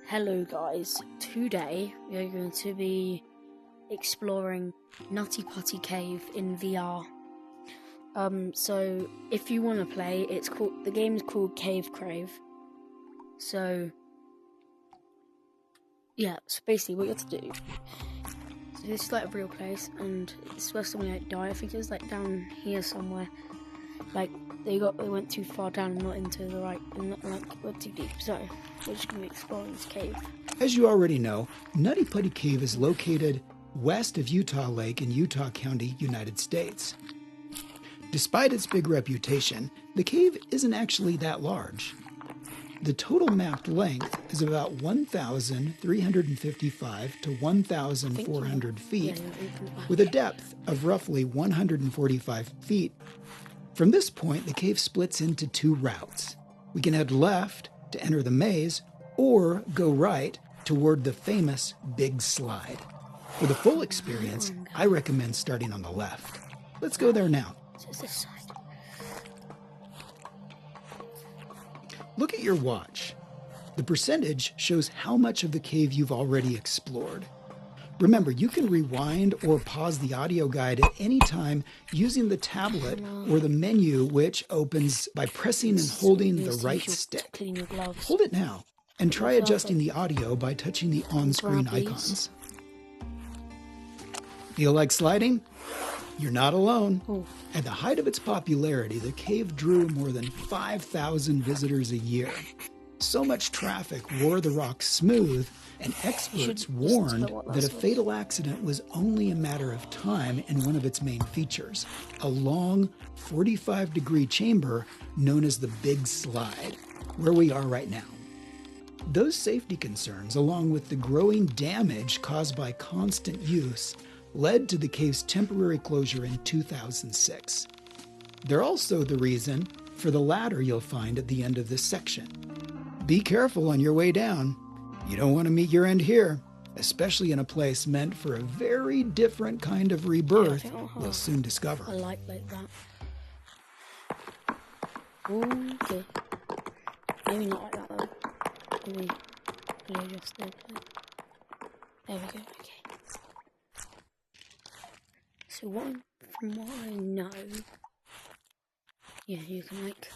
Hello guys, today we are going to be exploring Nutty Putty Cave in VR. So if you want to play, the game is called Cave Crave. So yeah, so basically what you have to do. So this is like a real place, and it's where someone like died. I think it was like down here somewhere. Like they went too far down and not into the right, and not like went too deep. So we're just gonna be exploring this cave. As you already know, Nutty Putty Cave is located west of Utah Lake in Utah County, United States. Despite its big reputation, the cave isn't actually that large. The total mapped length is about 1,355 to 1,400 feet, with a depth of roughly 145 feet. From this point, the cave splits into two routes. We can head left to enter the maze, or go right toward the famous Big Slide. For the full experience, I recommend starting on the left. Let's go there now. This side. Look at your watch. The percentage shows how much of the cave you've already explored. Remember, you can rewind or pause the audio guide at any time using the tablet or the menu, which opens by pressing and holding the right stick. Hold it now and try adjusting the audio by touching the on-screen icons. Feel like sliding? You're not alone. At the height of its popularity, the cave drew more than 5,000 visitors a year. So much traffic wore the rock smooth, and experts warned that a fatal accident was only a matter of time in one of its main features, a long 45-degree chamber known as the Big Slide, where we are right now. Those safety concerns, along with the growing damage caused by constant use, led to the cave's temporary closure in 2006. They're also the reason for the ladder you'll find at the end of this section. Be careful on your way down. You don't want to meet your end here, especially in a place meant for a very different kind of rebirth we'll soon discover. I like that. Okay. Maybe not like that though. Maybe just there. There we go, okay. So from what I know, yeah, you can like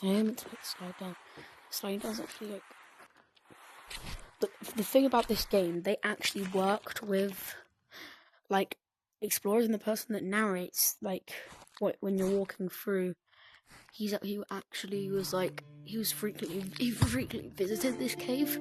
I meant to slide down. Slide does actually look. But the thing about this game, they actually worked with like explorers, and the person that narrates when you're walking through, he actually was like he frequently visited this cave.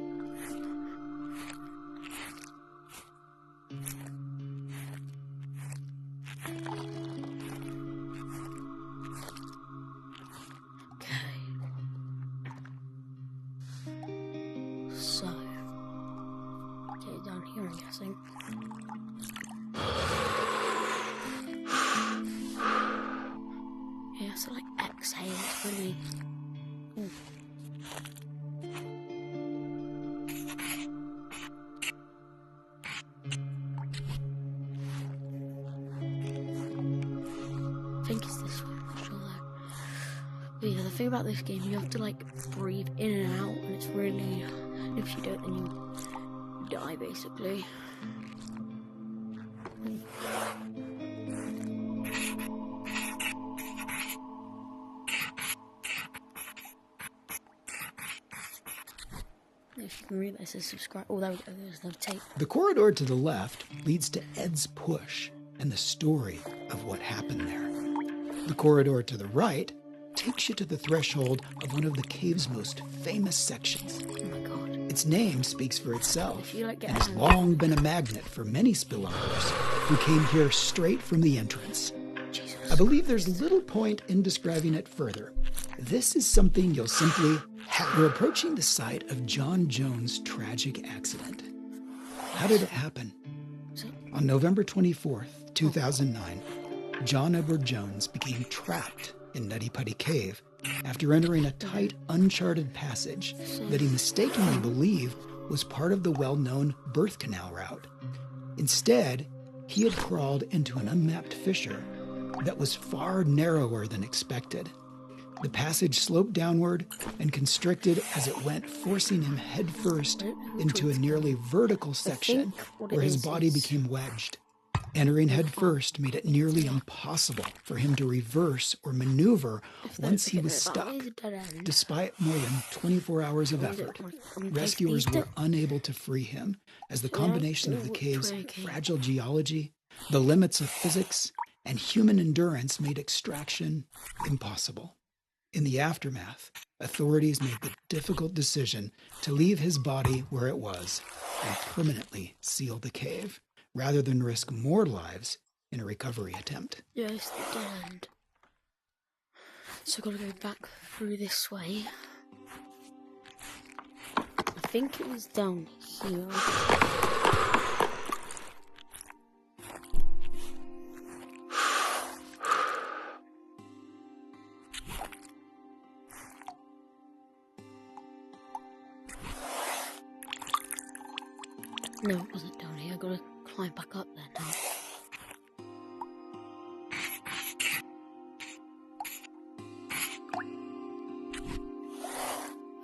So, get it down here, I'm guessing. Yeah, so like exhale, it's really. Ooh. I think it's this one, I'm not sure though. But yeah, the thing about this game, you have to like breathe in and out, and it's really. If you don't, then you die, basically. If you can read this, is subscribe. Oh, there's no tape. The corridor to the left leads to Ed's Push and the story of what happened there. The corridor to the right takes you to the threshold of one of the cave's most famous sections. Oh my god. Its name speaks for itself, and has long been a magnet for many spellunkers who came here straight from the entrance. Jesus. I believe there's little point in describing it further. This is something you'll simply have. We're approaching the site of John Jones' tragic accident. How did it happen? On November 24th, 2009, John Edward Jones became trapped in Nutty Putty Cave after entering a tight, uncharted passage that he mistakenly believed was part of the well-known birth canal route. Instead, he had crawled into an unmapped fissure that was far narrower than expected. The passage sloped downward and constricted as it went, forcing him headfirst into a nearly vertical section where his body became wedged. Entering headfirst made it nearly impossible for him to reverse or maneuver once he was stuck. Despite more than 24 hours of effort, rescuers were unable to free him, as the combination of the cave's fragile geology, the limits of physics, and human endurance made extraction impossible. In the aftermath, authorities made the difficult decision to leave his body where it was and permanently seal the cave, rather than risk more lives in a recovery attempt. Yes, the dead end. So I've got to go back through this way. I think it was down here. No, it wasn't down here. I've got to climb back up there now.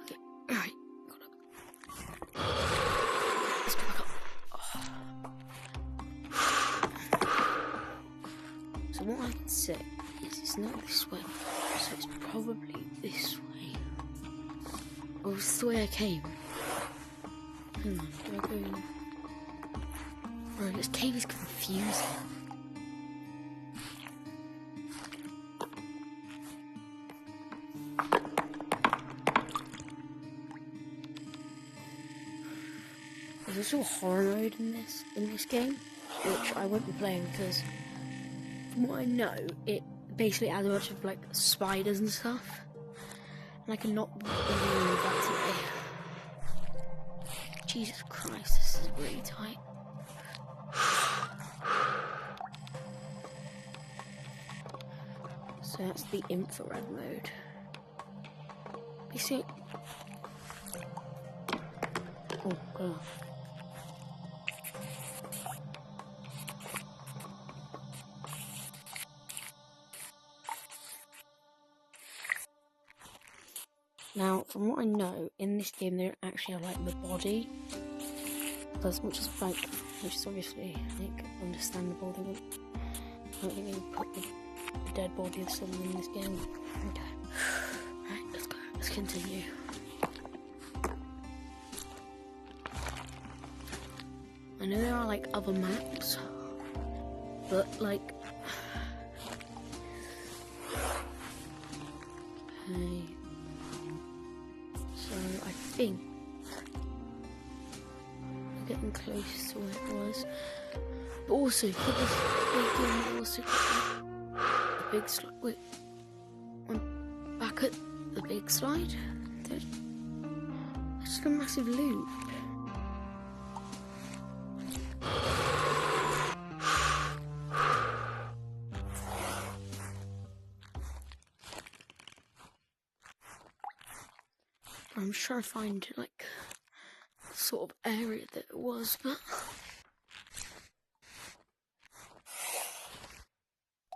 Okay, alright. Let's go back up. So what I can say is it's not this way. So it's probably this way. Oh, it's the way I came. Hang on, do I go... Bro, this cave is confusing. There's also a horror mode in this game, which I won't be playing because, from what I know, it basically adds a bunch of like spiders and stuff, and I cannot believe that's it. Jesus Christ, this is really tight. So that's the infrared mode. You see? Oh god. Now, from what I know, in this game they don't actually have like the body, which is obviously like understandable. I don't think they would put the dead body of someone in this game. Okay. Right, let's go. Let's continue. I know there are like other maps, but like... Okay. So I think we're getting close to where it was. But also, for this big game, also got the big slide. Wait, I'm back at the big slide? That's just a massive loop. I'm just trying to find like the sort of area that it was, but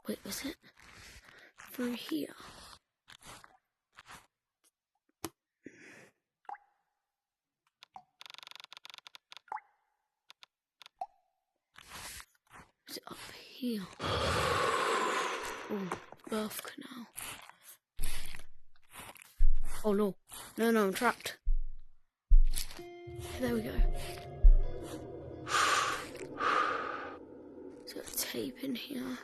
wait, was it through here? Was it up here? Oh, birth canal. Oh no. No, I'm trapped. There we go. So tape in here.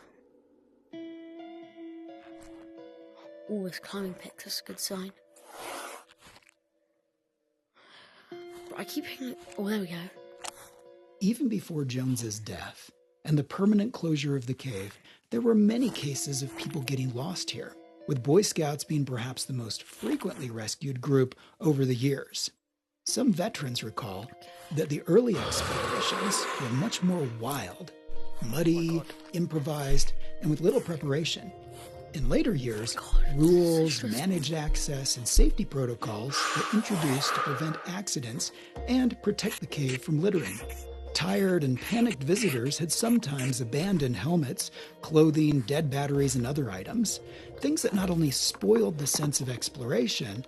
Oh, there's climbing picks, that's a good sign. I keep hitting... Oh, there we go. Even before Jones's death and the permanent closure of the cave, there were many cases of people getting lost here, with Boy Scouts being perhaps the most frequently rescued group over the years. Some veterans recall that the early explorations were much more wild, muddy, improvised, and with little preparation. In later years, rules, managed access, and safety protocols were introduced to prevent accidents and protect the cave from littering. Tired and panicked visitors had sometimes abandoned helmets, clothing, dead batteries, and other items, things that not only spoiled the sense of exploration,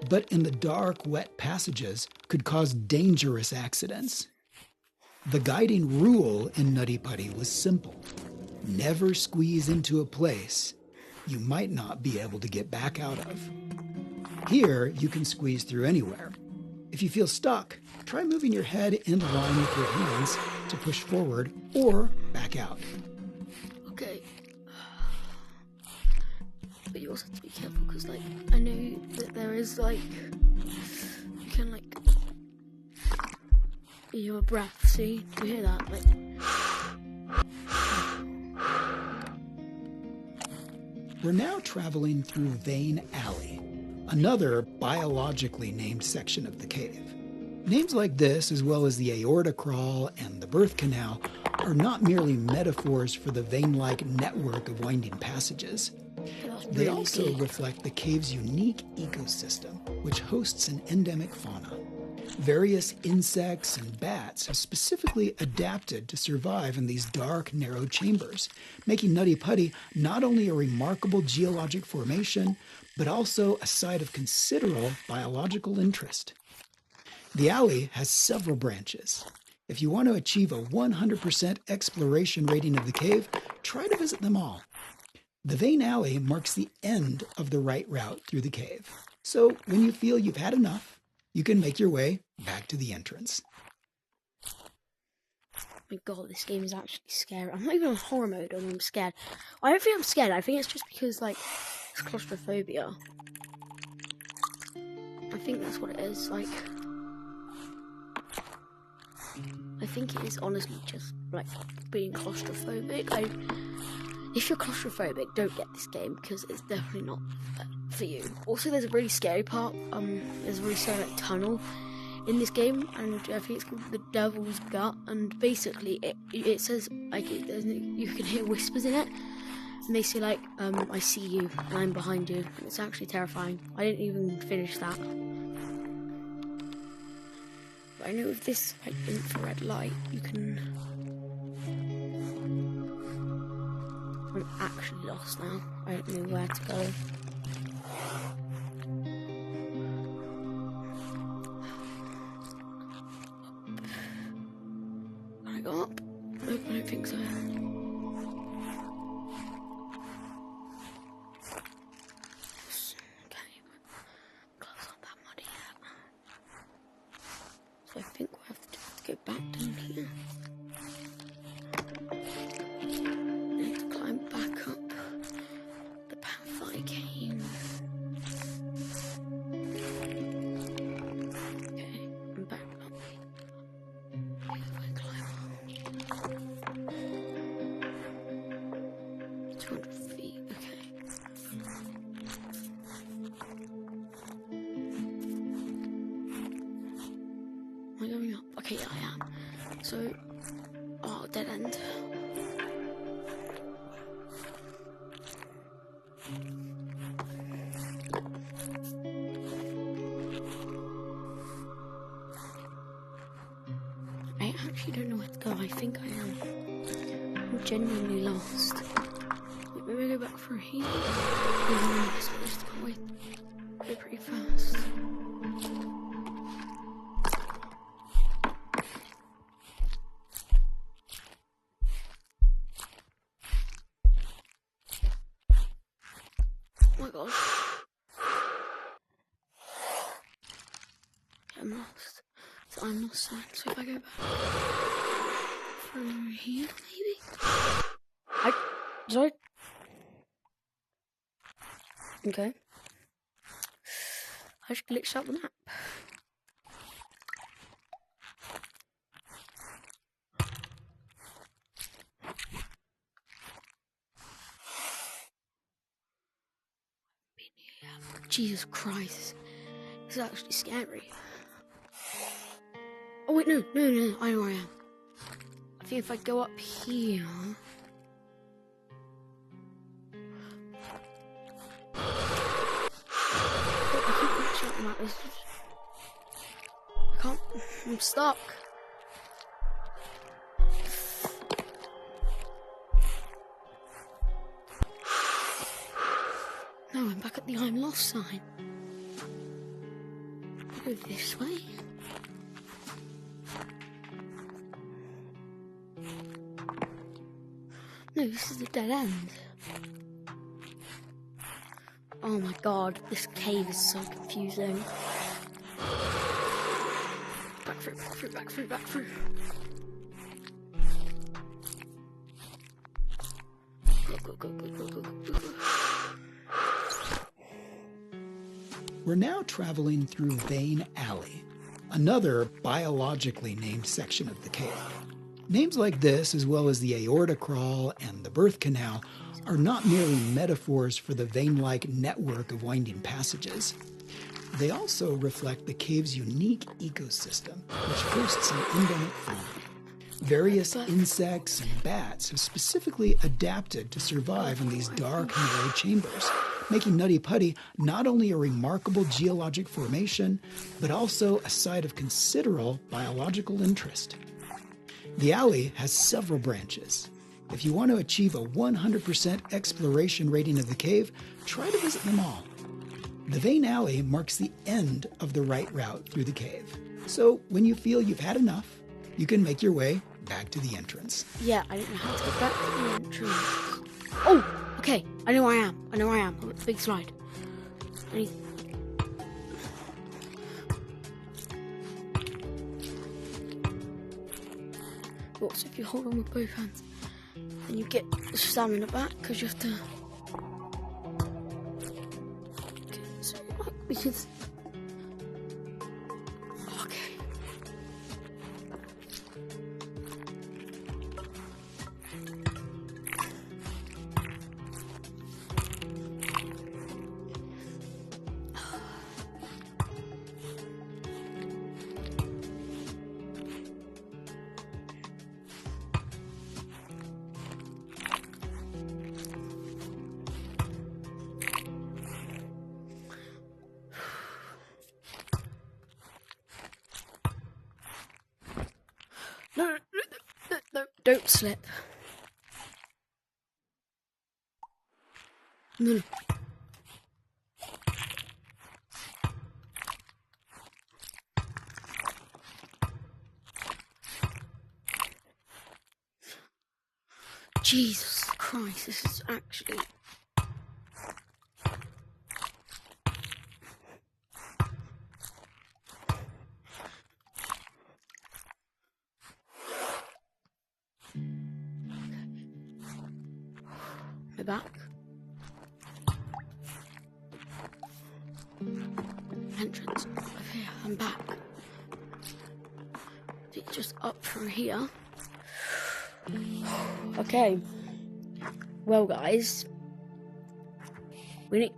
but in the dark, wet passages could cause dangerous accidents. The guiding rule in Nutty Putty was simple. Never squeeze into a place you might not be able to get back out of. Here, you can squeeze through anywhere. If you feel stuck, try moving your head in line with your hands to push forward or back out. Okay. But you also have to be careful because, like, I know that there is, like, you can, like, your breath, see? Do you hear that? Like, we're now traveling through Vein Alley, another biologically named section of the cave. Names like this, as well as the aorta crawl and the birth canal, are not merely metaphors for the vein-like network of winding passages. They also reflect the cave's unique ecosystem, which hosts an endemic fauna. Various insects and bats have specifically adapted to survive in these dark, narrow chambers, making Nutty Putty not only a remarkable geologic formation, but also a site of considerable biological interest. The alley has several branches. If you want to achieve a 100% exploration rating of the cave, try to visit them all. The Vein Alley marks the end of the right route through the cave. So when you feel you've had enough, you can make your way back to the entrance. oh my god, this game is actually scary. I'm not even on horror mode and I'm scared. I don't think I'm scared. I think it's just because, like, it's claustrophobia. I think that's what it is. Like, I think it is honestly just, like, being claustrophobic. If you're claustrophobic, don't get this game because it's definitely not for you. Also, there's a really scary part. There's a really scary, like, tunnel in this game, and I think it's called the Devil's Gut. And basically, it says, like, you can hear whispers in it, and they say, like, I see you, and I'm behind you. And it's actually terrifying. I didn't even finish that. But I know with this, like, infrared light, you can. I'm actually lost now. I don't know where to go. Can I go up? Nope, I don't think so. Okay, close not that muddy yet. So I think we'll have to go back down here. Back up the path I came. Okay, I'm back up. We climb up. 200 feet, okay. Am I going up? Okay, yeah, I am. So, oh, dead end. I actually don't know where to go. I think I am. I'm genuinely lost. Wait, maybe I go back through here? I just can't wait. Go pretty fast. Oh my gosh. I'm lost. So I'm lost then. So if I go back through here, maybe? Sorry? Okay. I just glitched out the map. Jesus Christ. This is actually scary. Oh wait, no, I know where I am. I think if I go up here... I can't, I'm stuck. No, I'm back at the I'm lost sign. Go this way. No, this is a dead end. Oh my god, this cave is so confusing. Back through, back through, back through, back through. Go, go, go, go, go, go, go, go. We're now traveling through Vein Alley, another biologically named section of the cave. Names like this, as well as the aorta crawl and the birth canal, are not merely metaphors for the vein-like network of winding passages. They also reflect the cave's unique ecosystem, which hosts an endemic fauna. Various insects and bats have specifically adapted to survive in these dark, narrow chambers, making Nutty Putty not only a remarkable geologic formation, but also a site of considerable biological interest. The alley has several branches. If you want to achieve a 100% exploration rating of the cave, try to visit them all. The Vein Alley marks the end of the right route through the cave. So when you feel you've had enough, you can make your way back to the entrance. Yeah, I don't know how to get back to the entrance. Oh, okay. I know where I am. I'm at the big slide. So if you hold on with both hands, then you get the stamina back because you have to get so back because okay. No, don't slip. No. Jesus Christ, this is actually... We're back. Entrance. Okay, I'm back. It's just up from here. Okay. Well, guys, we've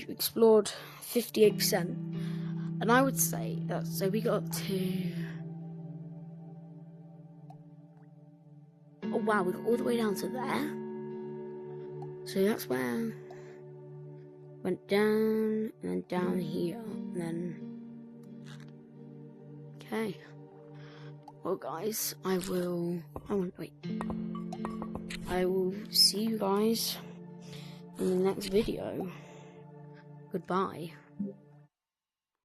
explored 58%, and I would say that so we got up to. Oh wow, we got all the way down to there. So that's where went down and then down here and then okay. Well guys, I will see you guys in the next video. Goodbye.